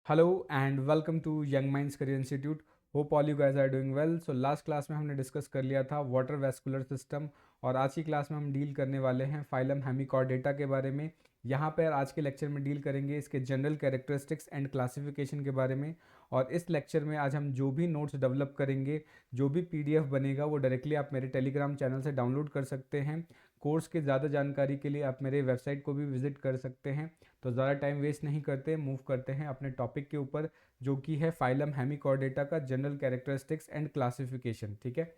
Hello and welcome to Young Minds Career Institute. Hope all you guys are doing well. So last class में हमने discuss कर लिया था water vascular system और आज की क्लास में हम डील करने वाले हैं फाइलम हेमिकॉर्डेटा के बारे में। यहाँ पर आज के लेक्चर में डील करेंगे इसके जनरल कैरेक्टरिस्टिक्स एंड क्लासिफिकेशन के बारे में। और इस लेक्चर में आज हम जो भी नोट्स डेवलप करेंगे, जो भी पीडीएफ बनेगा वो डायरेक्टली आप मेरे टेलीग्राम चैनल से डाउनलोड कर सकते हैं। कोर्स की ज़्यादा जानकारी के लिए आप मेरे वेबसाइट को भी विजिट कर सकते हैं। तो ज़्यादा टाइम वेस्ट नहीं करते, मूव करते हैं अपने टॉपिक के ऊपर, जो कि है फाइलम हेमिकॉर्डेटा का जनरल कैरेक्टरिस्टिक्स एंड क्लासिफिकेशन। ठीक है,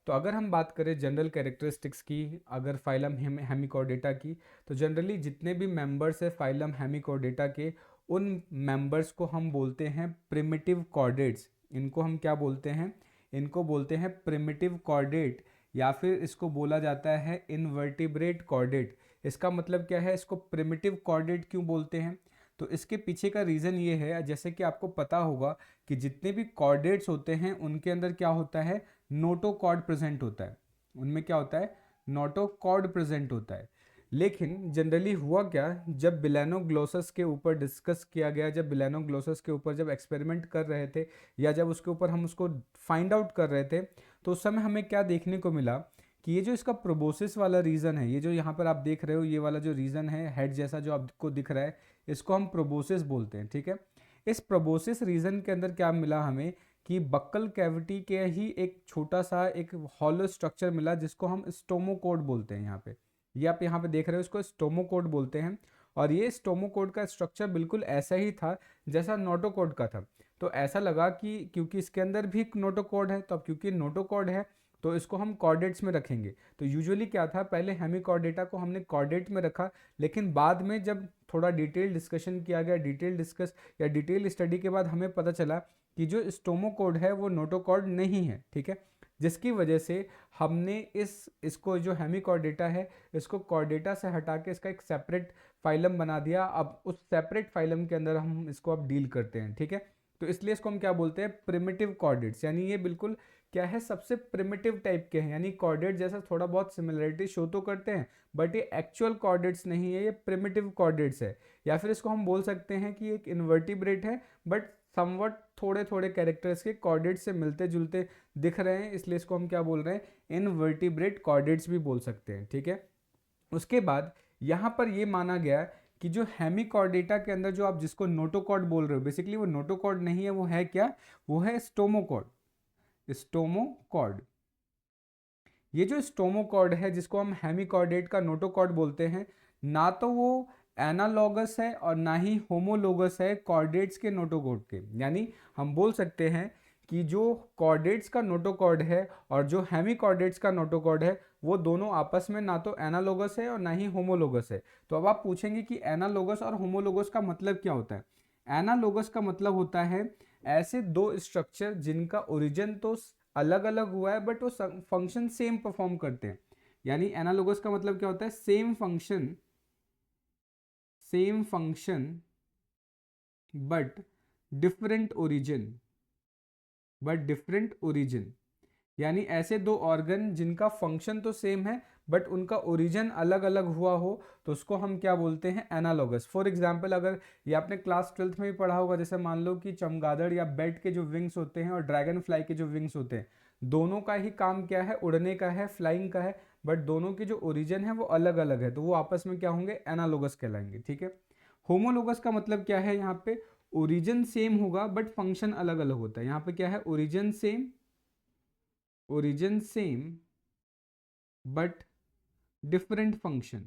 तो अगर हम बात करें जनरल कैरेक्टरिस्टिक्स की, अगर फाइलम हेमिकॉर्डेटा की, तो जनरली जितने भी मेंबर्स है फाइलम हेमिकॉर्डेटा के, उन मेंबर्स को हम बोलते हैं प्रिमिटिव कॉर्डेट्स। इनको हम क्या बोलते हैं? इनको बोलते हैं प्रिमिटिव कॉर्डेट, या फिर इसको बोला जाता है इनवर्टिब्रेट कॉर्डेट। इसका मतलब क्या है? इसको प्रिमिटिव कॉर्डेट क्यों बोलते हैं? तो इसके पीछे का रीज़न ये है, जैसे कि आपको पता होगा कि जितने भी कॉर्डेट्स होते हैं उनके अंदर क्या होता है? नोटोकॉर्ड प्रेजेंट होता है। उनमें क्या होता है? नोटोकॉर्ड प्रेजेंट होता है। लेकिन जनरली हुआ क्या, जब बिलेनोग्लोसस के ऊपर डिस्कस किया गया, जब बिलेनोग्लोसस के ऊपर जब एक्सपेरिमेंट कर रहे थे, या जब उसके ऊपर हम उसको फाइंड आउट कर रहे थे, तो उस समय हमें क्या देखने को मिला कि ये जो इसका प्रोबोसिस वाला रीज़न है, ये जो यहाँ पर आप देख रहे हो, ये वाला जो रीज़न है हेड जैसा जो आपको दिख रहा है, इसको हम प्रोबोसिस बोलते हैं। ठीक है, इस प्रोबोसिस रीज़न के अंदर क्या मिला हमें कि बक्कल कैविटी के ही एक छोटा सा एक हॉलो स्ट्रक्चर मिला, जिसको हम स्टोमोकोड बोलते हैं। यहाँ पे ये आप यहाँ पे देख रहे हो, इसको स्टोमोकोड बोलते हैं। और ये स्टोमोकोड का स्ट्रक्चर बिल्कुल ऐसा ही था जैसा नोटोकोड का था। तो ऐसा लगा कि क्योंकि इसके अंदर भी नोटोकोड है, तो अब क्योंकि नोटोकोड है तो इसको हम कॉर्डेट्स में रखेंगे। तो यूजुअली क्या था, पहले हेमिकॉर्डेटा को हमने कॉर्डेट में रखा, लेकिन बाद में जब थोड़ा डिटेल डिस्कशन किया गया, डिटेल स्टडी के बाद हमें पता चला कि जो स्टोमोकोड है वो नोटोकॉर्ड नहीं है। ठीक है, जिसकी वजह से हमने इसको जो हेमिकॉर्डेटा है, इसको कॉर्डेटा से हटा के इसका एक सेपरेट फाइलम बना दिया। अब उस सेपरेट फाइलम के अंदर हम इसको अब डील करते हैं। ठीक है, तो इसलिए इसको हम क्या बोलते हैं? Primitive chordates. यानी ये बिल्कुल क्या है, सबसे प्रिमिटिव टाइप के हैं। यानी कॉर्डेट जैसा थोड़ा बहुत सिमिलरिटी शो तो करते हैं, बट ये एक्चुअल कॉर्डेट्स नहीं है, ये प्रिमिटिव कॉर्डेट्स है। या फिर इसको हम बोल सकते हैं कि एक इन्वर्टिब्रेट है, बट समवट थोड़े थोड़े कैरेक्टर्स के कॉर्डेट्स से मिलते जुलते दिख रहे हैं, इसलिए इसको हम क्या बोल रहे हैं? इनवर्टिब्रेट कॉर्डेट्स भी बोल सकते हैं। ठीक है, उसके बाद यहाँ पर ये माना गया कि जो हेमिकॉर्डेटा के अंदर जो आप जिसको नोटोकॉर्ड बोल रहे हो, बेसिकली वो नोटोकॉर्ड नहीं है, वो है क्या? वो है स्टोमोकॉर्ड। स्टोमोकॉर्ड, ये जो स्टोमोकॉर्ड है, जिसको हम हेमिकॉर्डेट का नोटोकॉर्ड बोलते हैं, ना तो वो एनालॉगस है और ना ही होमोलोगस है कॉर्डेट्स के नोटोकॉर्ड के। यानी हम बोल सकते हैं कि जो कॉर्डेट्स का नोटोकॉर्ड है और जो हेमिकॉर्डेट्स का नोटोकॉर्ड है, वो दोनों आपस में ना तो एनालॉगस है और ना ही होमोलोगस है। तो अब आप पूछेंगे कि एनालॉगस और होमोलोगस का मतलब क्या होता है? एनालॉगस का मतलब होता है ऐसे दो स्ट्रक्चर जिनका ओरिजिन तो अलग अलग हुआ है, बट वो फंक्शन सेम परफॉर्म करते हैं। यानी एनालॉगस का मतलब क्या होता है? Same function but different origin. यानी ऐसे दो ऑर्गन जिनका फंक्शन तो सेम है, बट उनका ओरिजिन अलग अलग हुआ हो, तो उसको हम क्या बोलते हैं? एनालॉगस। फॉर एग्जाम्पल, अगर ये आपने क्लास 12th में भी पढ़ा होगा, जैसे मान लो कि चमगादड़ या बैट के जो विंग्स होते हैं और ड्रैगन फ्लाई के जो विंग्स होते हैं, दोनों का ही काम क्या है? उड़ने का है, फ्लाइंग का है, बट दोनों के जो ओरिजिन है वो अलग अलग है, तो वो आपस में क्या होंगे? एनालॉगस कहलाएंगे। ठीक है, होमोलोगस का मतलब क्या है? यहाँ पे ओरिजिन सेम होगा बट फंक्शन अलग अलग होता है। यहाँ पे क्या है? Origin same but different function.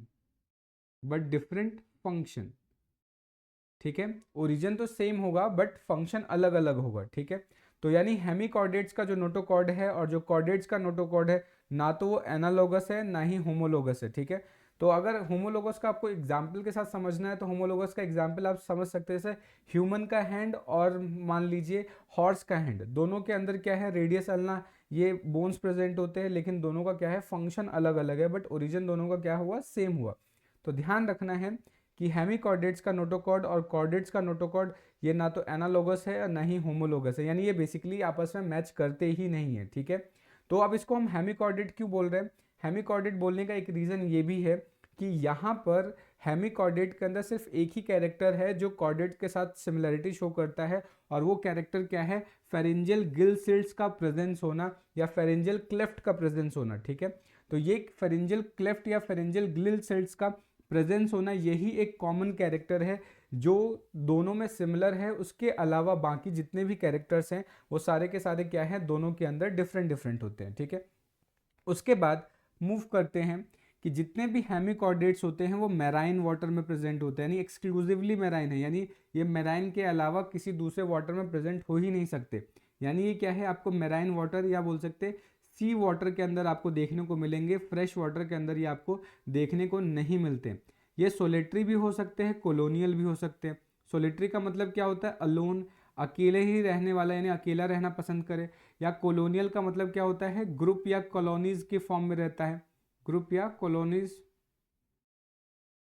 ठीक है, ओरिजिन तो सेम होगा बट फंक्शन अलग अलग होगा। ठीक है, तो यानी हेमिकॉर्डेट्स का जो नोटोकॉर्ड है और जो कॉर्डेट्स का नोटोकॉर्ड है, ना तो वो एनालॉगस है ना ही होमोलोगस है। ठीक है, तो अगर होमोलोगस का आपको एग्जाम्पल के साथ समझना है, तो होमोलोगस का एग्जाम्पल आप समझ सकते हैं जैसे ह्यूमन का हैंड और मान लीजिए हॉर्स का हैंड, दोनों के अंदर क्या है? रेडियस अल्ना, ये बोन्स प्रेजेंट होते हैं, लेकिन दोनों का क्या है? फंक्शन अलग अलग है, बट ओरिजिन दोनों का क्या हुआ? सेम हुआ। तो ध्यान रखना है कि हेमिकॉर्डेट्स का नोटोकॉर्ड और कॉर्डेट्स का नोटोकॉर्ड, ये ना तो एनालॉगस है और ना ही होमोलोगस है, यानी ये बेसिकली आपस में मैच करते ही नहीं है। ठीक है, तो अब इसको हम हेमिकॉर्डेट क्यों बोल रहे हैं? हेमिकॉर्डेट बोलने का एक रीज़न ये भी है कि यहाँ पर हेमिकॉर्डेट के अंदर सिर्फ एक ही कैरेक्टर है जो कॉर्डेट के साथ सिमिलरिटी शो करता है, और वो कैरेक्टर क्या है, फेरेंजियल गिल सिल्ट्स का प्रेजेंस होना या फेरेंजियल क्लेफ्ट का प्रेजेंस होना। ठीक है, तो ये फेरेंजियल क्लेफ्ट या फेरेंजियल गिल सिल्ट्स का प्रेजेंस होना, यही एक कॉमन कैरेक्टर है जो दोनों में सिमिलर है। उसके अलावा बाकी जितने भी कैरेक्टर्स हैं वो सारे के सारे क्या हैं, दोनों के अंदर डिफरेंट डिफरेंट होते हैं। ठीक है, उसके बाद मूव करते हैं कि जितने भी हेमिकॉर्डेट्स होते हैं वो मैराइन वाटर में प्रेजेंट होते हैं, यानी एक्सक्लूसिवली मैराइन है, यानी ये मैराइन के अलावा किसी दूसरे वाटर में प्रेजेंट हो ही नहीं सकते। यानी ये क्या है, आपको मैराइन वाटर या बोल सकते सी वाटर के अंदर आपको देखने को मिलेंगे, फ्रेश वाटर के अंदर ये आपको देखने को नहीं मिलते। ये सोलेटरी भी हो सकते हैं, कॉलोनियल भी हो सकते हैं। सोलेटरी का मतलब क्या होता है, अलोन, अकेले ही रहने वाला, यानी अकेला रहना पसंद करे। या कॉलोनियल का मतलब क्या होता है, ग्रुप या कॉलोनीज के फॉर्म में रहता है, ग्रुप या कॉलोनीज।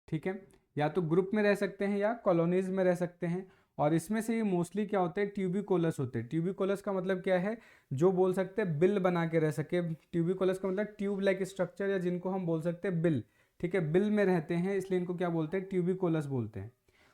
ठीक है, या तो ग्रुप में रह सकते हैं या कॉलोनीज में रह सकते हैं। और इसमें से ये मोस्टली क्या होते हैं, ट्यूबिकोलस होते हैं। ट्यूबिकोलस का मतलब क्या है, जो बोल सकते हैं बिल बना के रह सके। ट्यूबिकोलस का मतलब ट्यूब लाइक स्ट्रक्चर, या जिनको हम बोल सकते हैं बिल। ठीक है, बिल में रहते हैं, इसलिए इनको क्या बोलते हैं, ट्यूबिकोलस बोलते हैं।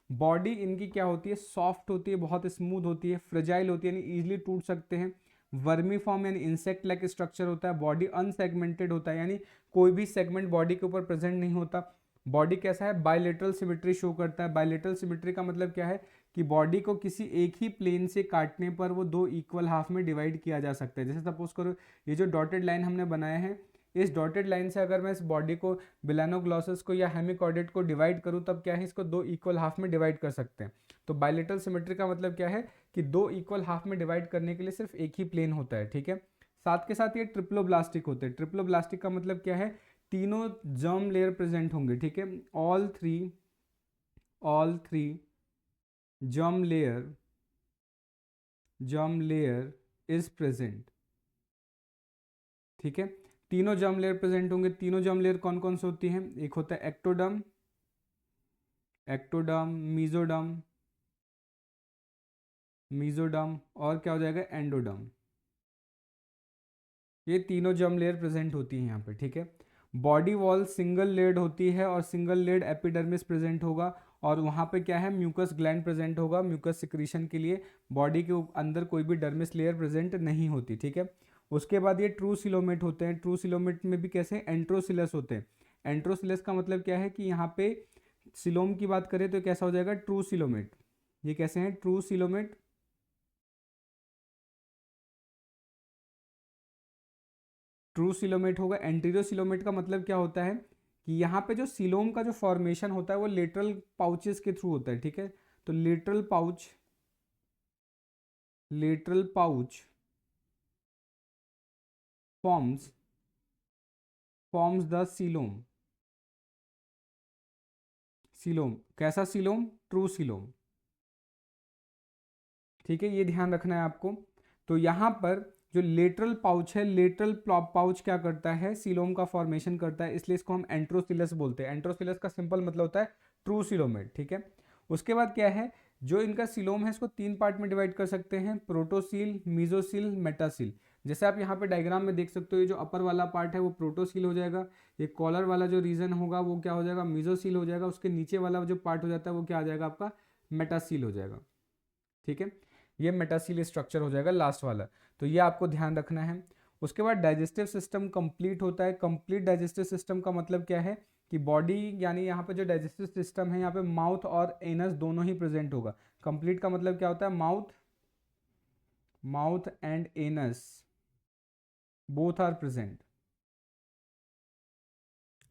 बॉडी इनकी क्या होती है, सॉफ्ट होती है, बहुत स्मूथ होती है, फ्रेजाइल होती है, यानी ईजिली टूट सकते हैं। वर्मी फॉर्म यानी इंसेक्ट लाइक स्ट्रक्चर होता है। बॉडी अनसेगमेंटेड होता है, यानी कोई भी सेगमेंट बॉडी के ऊपर प्रेजेंट नहीं होता। बॉडी कैसा है, बायलेटरल सिमेट्री शो करता है। बायलेटरल सिमेट्री का मतलब क्या है कि बॉडी को किसी एक ही प्लेन से काटने पर वो दो इक्वल हाफ में डिवाइड किया जा सकता है। जैसे सपोज करो ये जो डॉटेड लाइन हमने बनाया है, इस डॉटेड लाइन से अगर मैं इस बॉडी को, बिलानोग्लॉसस को या हेमिकॉर्डेट को डिवाइड करूं, तब क्या है, इसको दो इक्वल हाफ में डिवाइड कर सकते हैं। तो बायलेटरल सिमेट्री का मतलब क्या है कि दो इक्वल हाफ में डिवाइड करने के लिए सिर्फ एक ही प्लेन होता है। ठीक है, साथ के साथ ये ट्रिप्लोब्लास्टिक होते हैं। ट्रिप्लोब्लास्टिक का मतलब क्या है, तीनों जर्म लेयर प्रेजेंट होंगे। ठीक है, all three germ layer is present. ठीक है, तीनों जर्म लेयर प्रेजेंट होंगे। तीनों जर्म लेयर कौन कौन से होती हैं, एक होता है एक्टोडर्म, मीजोडर्म और क्या हो जाएगा, एंडोडर्म। ये तीनों जर्म लेयर प्रेजेंट होती है यहाँ पे। ठीक है, बॉडी वॉल सिंगल लेयर्ड होती है और सिंगल लेयर्ड एपिडर्मिस प्रेजेंट होगा। और वहाँ पे क्या है, म्यूकस ग्लैंड प्रेजेंट होगा म्यूकस सिक्रीशन के लिए। बॉडी के अंदर कोई भी डर्मिस लेयर प्रेजेंट नहीं होती। ठीक है, उसके बाद ये ट्रू सिलोमेट होते हैं। ट्रू सिलोमेट में भी कैसे, एंट्रोसिलस होते हैं। एंट्रोसिलस का मतलब क्या है कि यहाँ पे सिलोम की बात करें तो कैसा हो जाएगा, ट्रू सिलोमेट। ये कैसे हैं, ट्रू सिलोमेट। ट्रू सिलोमेट होगा। एंटीरियर सिलोमेट का मतलब क्या होता है कि यहाँ पे जो सिलोम का जो फॉर्मेशन होता है वो लेटरल पाउचेस के थ्रू होता है। ठीक है, तो lateral pouch forms the coelom. कैसा सिलोम, ट्रू सिलोम। ठीक है, ये ध्यान रखना है आपको। तो यहाँ पर जो लेटरल पाउच है, लेटरल पाउच क्या करता है, सिलोम का फॉर्मेशन करता है, इसलिए इसको हम एंट्रोसिलस बोलते हैं। एंट्रोसिलस का सिंपल मतलब होता है ट्रू सिलोमेट। ठीक है, उसके बाद क्या है, जो इनका सिलोम है इसको तीन पार्ट में डिवाइड कर सकते हैं, प्रोटोसील, मीजोसील, मेटासील। जैसे आप यहाँ पे डायग्राम में देख सकते हो, ये जो अपर वाला पार्ट है वो प्रोटोसील हो जाएगा, ये कॉलर वाला जो रीजन होगा वो क्या हो जाएगा, मीजोसील हो जाएगा, उसके नीचे वाला जो पार्ट हो जाता है वो क्या आ जाएगा, आपका मेटासील हो जाएगा। ठीक है, ये मेटासील स्ट्रक्चर हो जाएगा लास्ट वाला। तो ये आपको ध्यान रखना है। उसके बाद डाइजेस्टिव सिस्टम कंप्लीट होता है। कंप्लीट डाइजेस्टिव सिस्टम का मतलब क्या है कि बॉडी, यानी यहाँ पे जो डाइजेस्टिव सिस्टम है यहाँ पे माउथ और एनस दोनों ही प्रेजेंट होगा। कंप्लीट का मतलब क्या होता है, mouth and anus both are present.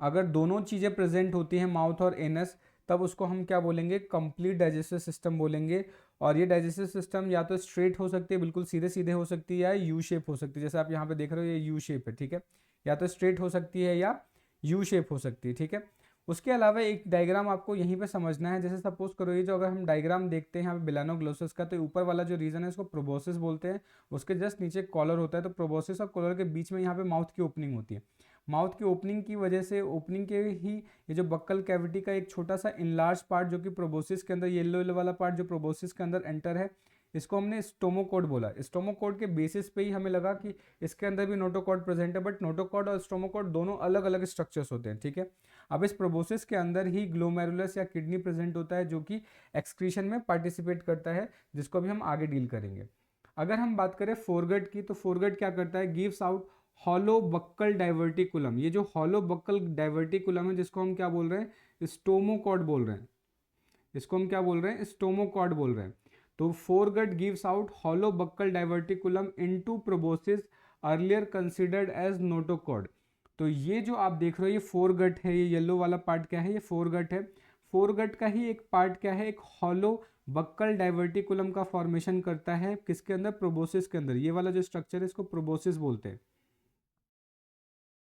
अगर दोनों चीज़ें प्रेजेंट होती हैं, माउथ और एनस, तब उसको हम क्या बोलेंगे, कंप्लीट डाइजेस्टिव सिस्टम बोलेंगे। और ये डाइजेस्टिव सिस्टम या तो स्ट्रेट हो सकती है, बिल्कुल सीधे सीधे हो सकती है, या यू शेप हो सकती है। जैसे आप यहाँ पे देख रहे हो ये यू शेप है। ठीक है, या तो स्ट्रेट हो सकती है या यू शेप हो सकती है। ठीक है, उसके अलावा एक डायग्राम आपको यहीं पे समझना है। जैसे सपोज करो ये जो अगर हम डायग्राम देखते हैं यहाँ पे बिलानोग्लोसस का, तो ऊपर वाला जो रीजन है इसको प्रोबोसिस बोलते हैं, उसके जस्ट नीचे कॉलर होता है। तो प्रोबोसिस और कॉलर के बीच में यहाँ पे माउथ की ओपनिंग होती है। माउथ की ओपनिंग की वजह से, ओपनिंग के ही ये जो बक्कल कैविटी का एक छोटा सा इनलार्ज पार्ट जो कि प्रोबोसिस के अंदर, येलो येलो वाला पार्ट जो प्रोबोसिस के अंदर एंटर है, इसको हमने स्टोमोकोड बोला। स्टोमोकोड के बेसिस पे ही हमें लगा कि इसके अंदर भी नोटोकॉड प्रेजेंट है, बट नोटोकॉड और स्टोमोकोड दोनों अलग अलग स्ट्रक्चर्स होते हैं। ठीक है, अब इस प्रोबोसिस के अंदर ही ग्लोमेरुलस या किडनी प्रेजेंट होता है जो कि एक्सक्रीशन में पार्टिसिपेट करता है, जिसको अभी हम आगे डील करेंगे। अगर हम बात करें फोरगट की, तो फोरगट क्या करता है, gives out hollow buccal diverticulum. ये जो हॉलो बक्कल डाइवर्टिकुलम है जिसको हम क्या बोल रहे हैं, स्टोमोकॉर्ड बोल रहे हैं, इसको हम क्या बोल रहे हैं, स्टोमोकॉर्ड बोल रहे हैं। तो foregut gives out hollow buccal diverticulum into proboscis earlier considered as notochord. तो ये जो आप देख रहे हो ये फोरगट है, ये येलो वाला पार्ट क्या है, ये फोरगट है। फोरगट का ही एक पार्ट क्या है, एक हॉलो बक्कल डाइवर्टिकुलम का फॉर्मेशन करता है, किसके अंदर, प्रोबोसिस के अंदर। ये वाला जो स्ट्रक्चर है इसको प्रोबोसिस बोलते हैं,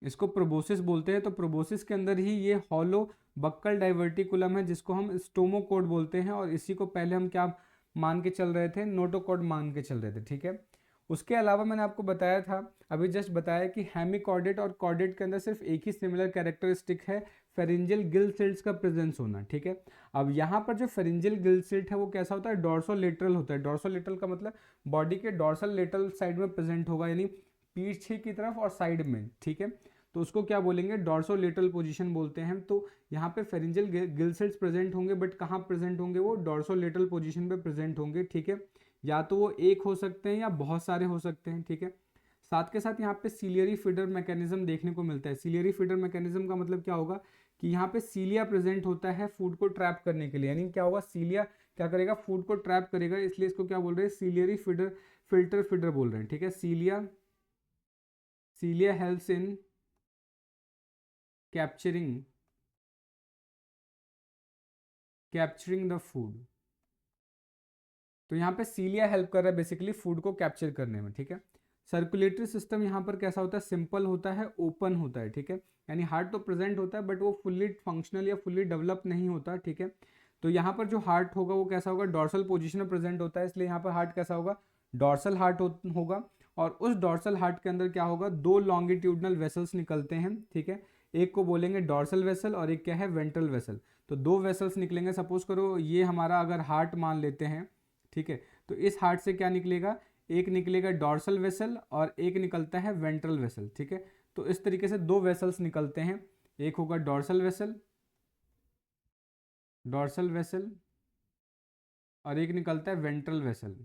इसको प्रोबोसिस बोलते हैं। तो प्रोबोसिस के अंदर ही ये हॉलो बक्कल डाइवर्टिकुलम है जिसको हम स्टोमोकॉर्ड बोलते हैं, और इसी को पहले हम क्या मान के चल रहे थे, नोटोकॉर्ड मान के चल रहे थे, ठीक है। उसके अलावा मैंने आपको बताया था, अभी जस्ट बताया कि हेमिकॉर्डेट और कॉर्डेट के अंदर सिर्फ एक ही सिमिलर कैरेक्टरिस्टिक है, फेरिंजियल गिल सिल्ट्स का प्रेजेंस होना, ठीक है। अब यहाँ पर जो फेरिंजियल गिल सिल्ट है वो कैसा होता है, डॉर्सोलेटरल होता है। डॉर्सोलेटरल का मतलब बॉडी के डॉर्सल लेटरल साइड में प्रेजेंट होगा, यानी पीछे की तरफ और साइड में, ठीक है। तो उसको क्या बोलेंगे, डॉर्सोलेटरल पोजीशन बोलते हैं। तो यहाँ पे फेरिंजियल गिल सेल्स प्रेजेंट होंगे, बट कहाँ प्रेजेंट होंगे, वो डॉर्सोलेटरल पोजीशन पे प्रेजेंट होंगे, ठीक है। या तो वो एक हो सकते हैं या बहुत सारे हो सकते हैं, ठीक है। साथ के साथ यहाँ पे सीलियरी फीडर मैकेनिज्म देखने को मिलता है। सीलियरी फीडर मैकेनिज्म का मतलब क्या होगा कि यहाँ पे सीलिया प्रेजेंट होता है फूड को ट्रैप करने के लिए, यानी क्या होगा, सीलिया क्या करेगा, फूड को ट्रैप करेगा, इसलिए इसको क्या बोल रहे हैं, सीलियरी फीडर फिल्टर फीडर बोल रहे हैं, ठीक है। Cilia cilia helps in capturing the food. तो यहाँ पे सीलिया हेल्प कर रहा है बेसिकली फूड को कैप्चर करने में, ठीक है। सर्कुलेटरी सिस्टम यहाँ पर कैसा होता है, सिंपल होता है, ओपन होता है, ठीक है। यानी हार्ट तो प्रेजेंट होता है बट वो फुल्ली फंक्शनल या फुल्ली डेवलप नहीं होता, ठीक है। तो यहाँ पर जो हार्ट होगा वो कैसा होगा, डॉर्सल पोजीशन में प्रेजेंट होता है, इसलिए यहाँ पर हार्ट कैसा होगा, डॉर्सल हार्ट होगा। और उस डॉर्सल हार्ट के अंदर क्या होगा, दो लॉन्गिट्यूडनल वेसल्स निकलते हैं, ठीक है। एक को बोलेंगे डॉर्सल वेसल और एक क्या है, वेंट्रल वेसल। तो दो वेसल्स निकलेंगे, सपोज करो ये हमारा अगर हार्ट मान लेते हैं, ठीक है। तो इस हार्ट से क्या निकलेगा, एक निकलेगा डॉर्सल वेसल और एक निकलता है वेंट्रल वेसल, ठीक है। तो इस तरीके से दो वेसल्स निकलते हैं, एक होगा डॉर्सल वेसल और एक निकलता है वेंट्रल वेसल।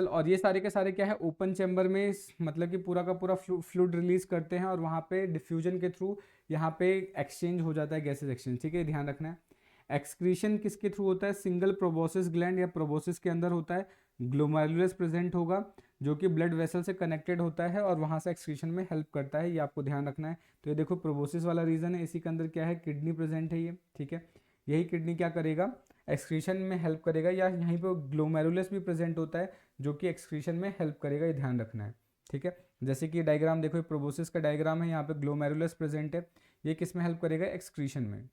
और ये सारे के सारे क्या है, ओपन चैम्बर में मतलब कि पूरा का पूरा फ्लूइड रिलीज करते हैं, और वहाँ पे डिफ्यूजन के थ्रू यहाँ पे एक्सचेंज हो जाता है, गैसेज एक्सचेंज, ठीक है, ध्यान रखना है। एक्सक्रीशन किसके थ्रू होता है, सिंगल प्रोबोसिस ग्लैंड या प्रोबोसिस के अंदर होता है, ग्लोमेरुलस प्रेजेंट होगा जो कि ब्लड वेसल से कनेक्टेड होता है और वहाँ से एक्सक्रीशन में हेल्प करता है, ये आपको ध्यान रखना है। तो ये देखो प्रोबोसिस वाला रीजन है, इसी के अंदर क्या है, किडनी प्रेजेंट है ये, ठीक है। यही किडनी क्या करेगा, एक्सक्रीशन में हेल्प करेगा, या यहीं पर ग्लोमेरुलस भी प्रेजेंट होता है जो कि एक्सक्रीशन में हेल्प करेगा, ये ध्यान रखना है, ठीक है। जैसे कि डायग्राम देखो, प्रोबोसिस का डायग्राम है, यहाँ पे ग्लोमेरुलस प्रेजेंट है, ये किस में हेल्प करेगा, एक्सक्रीशन में,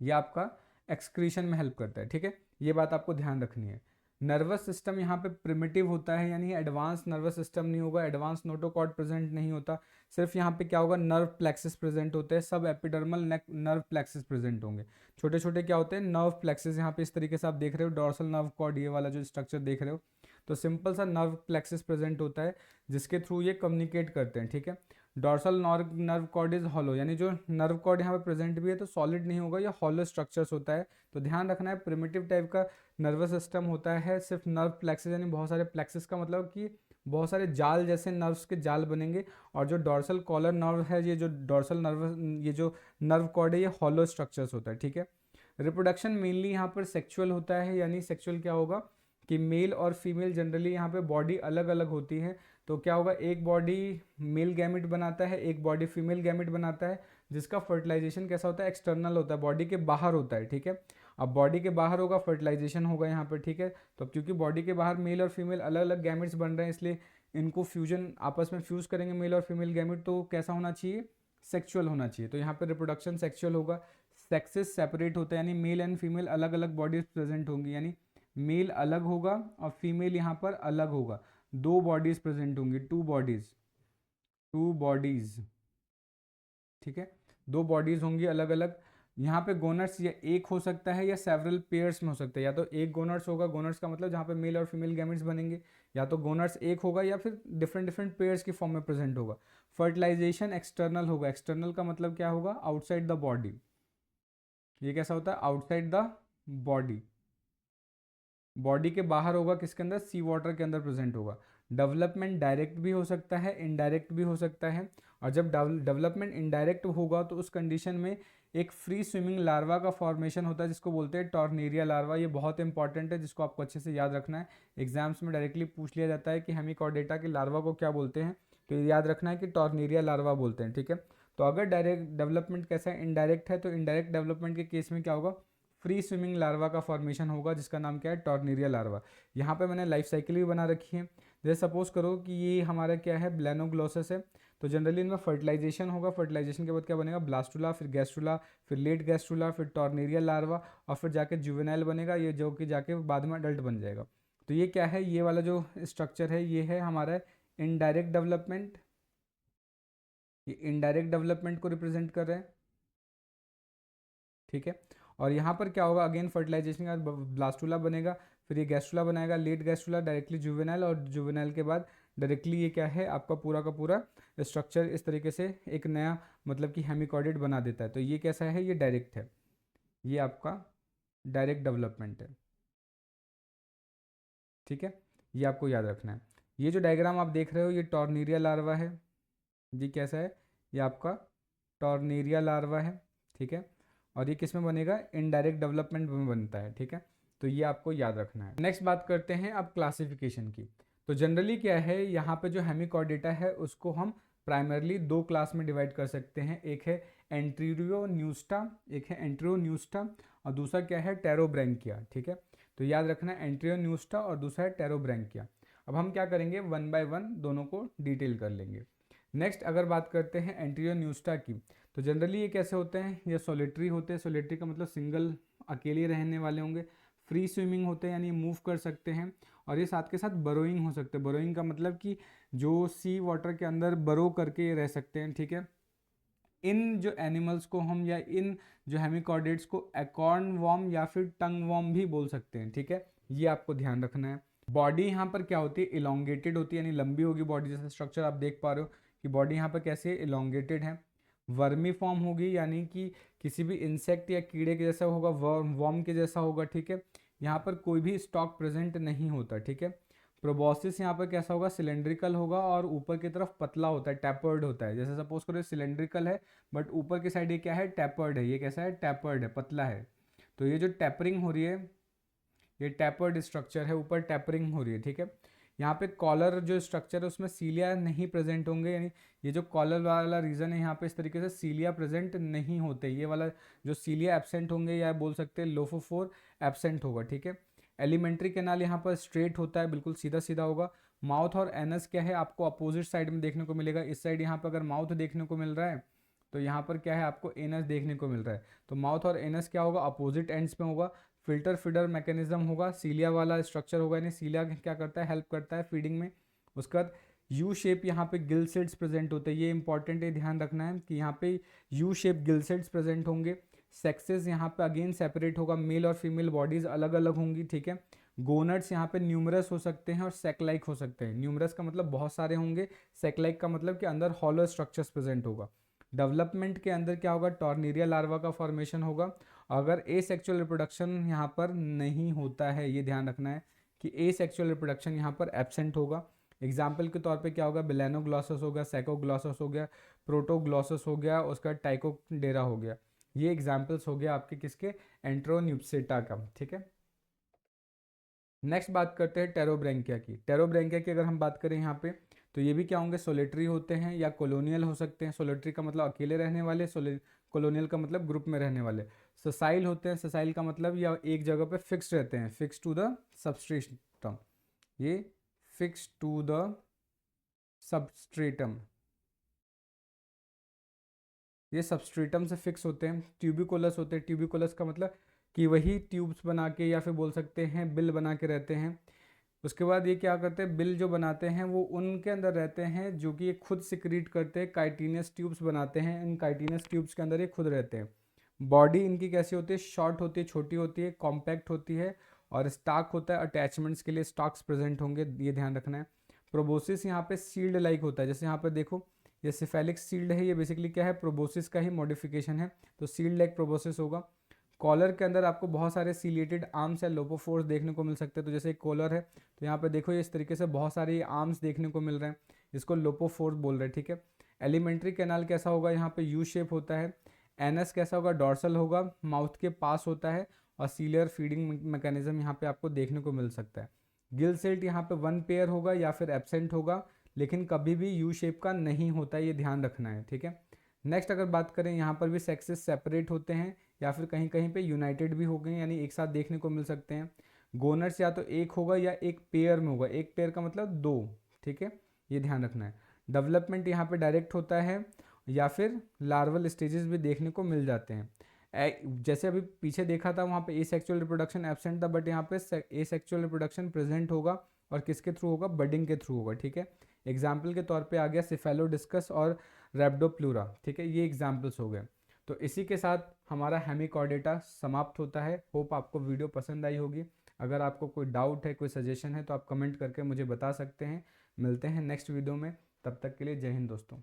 ये आपका एक्सक्रीशन में हेल्प करता है, ठीक है। ये बात आपको ध्यान रखनी है। नर्वस सिस्टम यहाँ पे प्रिमिटिव होता है, यानी एडवांस नर्वस सिस्टम नहीं होगा, एडवांस नोटोकॉर्ड प्रेजेंट नहीं होता। सिर्फ यहाँ पे क्या होगा, नर्व प्लेक्सिस प्रेजेंट होते हैं, सब एपिडर्मल नर्व प्लेक्सिस प्रेजेंट होंगे। छोटे छोटे क्या होते हैं, नर्व प्लेक्सिस, यहाँ पे इस तरीके से आप देख रहे हो, डॉर्सल नर्व कॉर्ड, ये वाला जो स्ट्रक्चर देख रहे हो, तो सिंपल सा नर्व प्लेक्सिस प्रेजेंट होता है जिसके थ्रू ये कम्युनिकेट करते हैं, ठीक है। Dorsal nerve cord is hollow, यानी जो नर्व कॉर्ड यहाँ पे प्रेजेंट भी है तो सॉलिड नहीं होगा, या हॉलो स्ट्रक्चर्स होता है। तो ध्यान रखना है, प्रिमिटिव टाइप का नर्वस सिस्टम होता है, सिर्फ नर्व प्लेक्सिस, यानी बहुत सारे प्लेक्सिस का मतलब कि बहुत सारे जाल जैसे नर्व्स के जाल बनेंगे। और जो डॉर्सल कॉलर नर्व है, ये जो डॉर्सल नर्व, ये जो नर्व कॉर्ड है, ये हॉलो स्ट्रक्चर्स होता है, ठीक है। रिप्रोडक्शन मेनली यहाँ पर सेक्चुअल होता है, यानी सेक्चुअल क्या होगा कि मेल और फीमेल जनरली यहाँ पे बॉडी अलग अलग होती है। तो क्या होगा, एक बॉडी मेल गैमेट बनाता है, एक बॉडी फीमेल गैमेट बनाता है, जिसका फर्टिलाइजेशन कैसा होता है, एक्सटर्नल होता है, बॉडी के बाहर होता है, ठीक है। अब बॉडी के बाहर होगा, फर्टिलाइजेशन होगा यहाँ पर, ठीक है। तो अब क्योंकि बॉडी के बाहर मेल और फीमेल अलग अलग गैमेट्स बन रहे हैं, इसलिए इनको फ्यूजन आपस में फ्यूज करेंगे मेल और फीमेल गैमेट, तो कैसा होना चाहिए, सेक्चुअल होना चाहिए। तो यहाँ पर रिप्रोडक्शन सेक्चुअल होगा। सेक्सेस सेपरेट होता है, यानी मेल एंड फीमेल अलग अलग बॉडीज प्रेजेंट होंगी, यानी मेल अलग होगा और फीमेल यहाँ पर अलग होगा, दो बॉडीज प्रेजेंट होंगी, टू बॉडीज, ठीक है, दो बॉडीज होंगी अलग अलग। यहाँ पे गोनर्स या एक हो सकता है या सेवरल पेयर्स में हो सकता है, या तो एक गोनर्स होगा, गोनर्स का मतलब जहाँ पे मेल और फीमेल गैमेट्स बनेंगे, या तो गोनर्स एक होगा या फिर डिफरेंट डिफरेंट पेयर्स की फॉर्म में प्रेजेंट होगा। फर्टिलाइजेशन एक्सटर्नल होगा, एक्सटर्नल का मतलब क्या होगा, आउटसाइड द बॉडी। ये कैसा होता है, आउटसाइड द बॉडी, बॉडी के बाहर होगा, किसके अंदर, सी वाटर के अंदर प्रेजेंट होगा। डेवलपमेंट डायरेक्ट भी हो सकता है, इनडायरेक्ट भी हो सकता है। और जब डेवलपमेंट इनडायरेक्ट होगा तो उस कंडीशन में एक फ्री स्विमिंग लार्वा का फॉर्मेशन होता है जिसको बोलते हैं टॉर्नेरिया लार्वा। ये बहुत इंपॉर्टेंट है, जिसको आपको अच्छे से याद रखना है। एग्जाम्स में डायरेक्टली पूछ लिया जाता है कि हेमिकॉर्डेटा के लार्वा को क्या बोलते हैं, तो ये याद रखना है कि टॉर्नेरिया लार्वा बोलते हैं, ठीक है। तो अगर डायरेक्ट डेवलपमेंट कैसा है, इनडायरेक्ट है, तो इनडायरेक्ट डेवलपमेंट के केस में क्या होगा, फ्री स्विमिंग लार्वा का फॉर्मेशन होगा जिसका नाम क्या है, टॉर्नेरिया लार्वा। यहाँ पे मैंने लाइफ साइकिल भी बना रखी है। जैसे सपोज करो कि ये हमारा क्या है, ब्लैनोग्लोसस है, तो जनरली इनमें फर्टिलाइजेशन होगा, फर्टिलाइजेशन के बाद क्या बनेगा, ब्लास्टुला, फिर गैस्ट्रुला, फिर लेट गैस्ट्रुला, फिर टॉर्नेरिया लार्वा, और फिर जाके जुवेनाइल बनेगा, ये जो कि जाके बाद में अडल्ट बन जाएगा। तो ये क्या है, ये वाला जो स्ट्रक्चर है ये है हमारा इनडायरेक्ट डेवलपमेंट, ये इनडायरेक्ट डेवलपमेंट को रिप्रेजेंट कर रहे हैं, ठीक है। और यहाँ पर क्या होगा, अगेन फर्टिलाइजेशन के बाद ब्लास्टुला बनेगा, फिर ये गैस्ट्रुला बनाएगा, लेट गैस्ट्रुला, डायरेक्टली जुवेनाइल, और जुवेनाइल के बाद डायरेक्टली ये क्या है, आपका पूरा का पूरा स्ट्रक्चर इस तरीके से एक नया मतलब कि हेमिकॉर्डेट बना देता है। तो ये कैसा है, ये डायरेक्ट है, ये आपका डायरेक्ट डेवलपमेंट है, ठीक है। ये आपको याद रखना है। ये जो डायग्राम आप देख रहे हो ये टॉर्नेरिया लार्वा है, ये कैसा है, ये आपका टॉर्नेरिया लार्वा है, ठीक है। और ये किस में बनेगा, इनडायरेक्ट डेवलपमेंट में बनता है, ठीक है। तो ये आपको याद रखना है। नेक्स्ट बात करते हैं अब क्लासिफिकेशन की। तो जनरली क्या है, यहाँ पे जो हेमिकॉर्डेटा है उसको हम प्राइमरली दो क्लास में डिवाइड कर सकते हैं। एक है एंट्रीरियोन्यूस्टा, एक है एंट्रियोन्यूस्टा, और दूसरा क्या है, टेरोब्रैंकिया, ठीक है। तो याद रखना है एंट्रियोन्यूस्टा और दूसरा है टेरोब्रैंकिया। अब हम क्या करेंगे, वन बाय वन दोनों को डिटेल कर लेंगे। नेक्स्ट अगर बात करते हैं एंट्रियोन्यूस्टा की, तो जनरली ये कैसे होते हैं, ये सोलिटरी होते हैं, सोलिटरी का मतलब सिंगल, अकेले रहने वाले होंगे। फ्री स्विमिंग होते हैं यानी मूव कर सकते हैं, और ये साथ के साथ बरोइंग हो सकते हैं। बरोइंग का मतलब कि जो सी वाटर के अंदर बरो करके रह सकते हैं, ठीक है। इन जो एनिमल्स को हम, या इन जो हेमिकॉर्डेट्स को एकॉर्न वॉर्म या फिर टंग वॉर्म भी बोल सकते हैं, ठीक है। ये आपको ध्यान रखना है। बॉडी यहाँ पर क्या होती है, इलोंगेटेड होती है, यानी लंबी होगी बॉडी। जैसे स्ट्रक्चर आप देख पा रहे हो कि बॉडी यहाँ पर कैसे इलोंगेटेड है। वर्मी फॉर्म होगी, यानी कि किसी भी इंसेक्ट या कीड़े के जैसा होगा, वर्म के जैसा होगा, ठीक है। यहाँ पर कोई भी स्टॉक प्रेजेंट नहीं होता, ठीक है। प्रोबॉसिस यहाँ पर कैसा होगा, सिलेंड्रिकल होगा, और ऊपर की तरफ पतला होता है, टैपर्ड होता है। जैसे सपोज करो सिलेंड्रिकल है, बट ऊपर की साइड ये क्या है, टैपर्ड है। ये कैसा है, टैपर्ड है, पतला है। तो ये जो टैपरिंग हो रही है, ये टैपर्ड स्ट्रक्चर है, ऊपर टैपरिंग हो रही है, ठीक है। यहाँ पे कॉलर जो स्ट्रक्चर है उसमें सीलिया नहीं प्रेजेंट होंगे, यानी ये जो कॉलर वाला रीजन है यहाँ पे इस तरीके से सीलिया प्रेजेंट नहीं होते। ये वाला जो सीलिया एब्सेंट होंगे, या बोल सकते हैं लोफोफोर एब्सेंट होगा, ठीक है। एलिमेंट्री कैनाल यहाँ पर स्ट्रेट होता है, बिल्कुल सीधा सीधा होगा। माउथ और एनस क्या है, आपको अपोजिट साइड में देखने को मिलेगा। इस साइड यहाँ पर अगर माउथ देखने को मिल रहा है, तो यहाँ पर क्या है, आपको एनस देखने को मिल रहा है। तो माउथ और एनस क्या होगा, अपोजिट एंड्स में होगा। फिल्टर फीडर मैकेनिज्म होगा, सीलिया वाला स्ट्रक्चर होगा, यानी सीलिया क्या करता है, हेल्प करता है फीडिंग में। उसके बाद यू शेप यहाँ पे गिल सेट्स प्रेजेंट होते हैं, ये इंपॉर्टेंट है, ध्यान रखना है कि यहाँ पे U shape Gill sets present होंगे। सेक्सेस यहाँ पे अगेन सेपरेट होगा, मेल और फीमेल बॉडीज अलग अलग होंगी, ठीक है। गोनट्स यहाँ पे न्यूमरस हो सकते हैं और सेकलाइक हो सकते हैं। न्यूमरस का मतलब बहुत सारे होंगे, सेकलाइक का मतलब कि अंदर हॉलो स्ट्रक्चर्स प्रेजेंट होगा। डेवलपमेंट के अंदर क्या होगा, टॉर्नेरिया लार्वा का फॉर्मेशन होगा। अगर एसेक्सुअल रिप्रोडक्शन यहाँ पर नहीं होता है, ये ध्यान रखना है कि एसेक्सुअल रिप्रोडक्शन यहाँ पर एब्सेंट होगा। एग्जाम्पल के तौर पे क्या होगा, बेलेनोग्लॉसस हो गया, सैकोग्लॉसस हो गया, प्रोटोग्लॉसस हो गया, उसका टाइकोडेरा हो गया। ये एग्जाम्पल्स हो गया आपके किसके, एंट्रोन्यूप्सेटा का, ठीक है। नेक्स्ट बात करते हैं टेरोब्रैंकिया की। टेरोब्रैंकिया की अगर हम बात करें यहाँ पे, तो ये भी क्या होंगे, सोलिटरी होते हैं या कॉलोनियल हो सकते हैं। सोलिटरी का मतलब अकेले रहने वाले, कॉलोनियल का मतलब ग्रुप में रहने वाले। ससाइल होते हैं, ससाइल का मतलब या एक जगह पे फिक्स रहते हैं, फिक्स टू द सबस्ट्रेटम, ये फिक्स टू द सबस्ट्रेटम, ये सबस्ट्रेटम से फिक्स होते हैं। ट्यूबिकुलस होते हैं, ट्यूबिकुलस का मतलब कि वही ट्यूब्स बना के या फिर बोल सकते हैं बिल बना के रहते हैं। उसके बाद ये क्या करते हैं, बिल जो बनाते हैं वो उनके अंदर रहते हैं जो कि ये खुद सिक्रीट करते हैं, काइटिनस ट्यूब्स बनाते हैं। इन काइटिनस ट्यूब्स के अंदर ये खुद रहते हैं। बॉडी इनकी कैसी होती है, शॉर्ट होती है, छोटी होती है, कॉम्पैक्ट होती है, और स्टाक होता है, अटैचमेंट्स के लिए स्टॉक्स प्रेजेंट होंगे, ये ध्यान रखना है। प्रोबोसिस यहाँ पे सील्ड लाइक होता है, जैसे यहाँ पर देखो ये सिफेलिक सील्ड है, ये बेसिकली क्या है, प्रोबोसिस का ही मॉडिफिकेशन है, तो सील्ड लाइक प्रोबोसिस होगा। कॉलर के अंदर आपको बहुत सारे सीलिएटेड आर्म्स या लोपोफोर्स देखने को मिल सकते हैं। तो जैसे एक कॉलर है तो यहाँ पे देखो ये इस तरीके से बहुत सारे आर्म्स देखने को मिल रहे हैं, इसको लोपोफोर्स बोल रहे हैं, ठीक है। एलिमेंट्री कैनाल कैसा होगा, यहाँ पे यू शेप होता है। एनएस कैसा होगा, डॉर्सल होगा, माउथ के पास होता है, और सीलियर फीडिंग मैकेनिज्म यहाँ पे आपको देखने को मिल सकता है। गिल सेल्ट यहाँ पे 1 पेयर होगा या फिर एब्सेंट होगा, लेकिन कभी भी यू शेप का नहीं होता है, ये ध्यान रखना है, ठीक है। नेक्स्ट अगर बात करें, यहाँ पर भी सेक्सेस सेपरेट होते हैं या फिर कहीं कहीं पे यूनाइटेड भी हो गए, यानी एक साथ देखने को मिल सकते हैं। गोनर्स या तो एक होगा या एक पेयर में होगा, एक पेयर का मतलब 2, ठीक है, ये ध्यान रखना है। डेवलपमेंट यहाँ पे डायरेक्ट होता है या फिर लार्वल स्टेजेस भी देखने को मिल जाते हैं। जैसे अभी पीछे देखा था वहाँ पे एसेक्सुअल रिप्रोडक्शन एब्सेंट था, बट यहाँ पे एसेक्सुअल रिप्रोडक्शन प्रेजेंट होगा, और किसके थ्रू होगा, बडिंग के थ्रू होगा, ठीक है। एग्जाम्पल के तौर पे आ गया सिफेलोडिस्कस और रैप्डोप्लूरा, ठीक है, ये एग्जाम्पल्स हो गए। तो इसी के साथ हमारा हेमिकॉर्डेटा समाप्त होता है। होप आपको वीडियो पसंद आई होगी। अगर आपको कोई डाउट है, कोई सजेशन है, तो आप कमेंट करके मुझे बता सकते हैं। मिलते हैं नेक्स्ट वीडियो में, तब तक के लिए जय हिंद दोस्तों।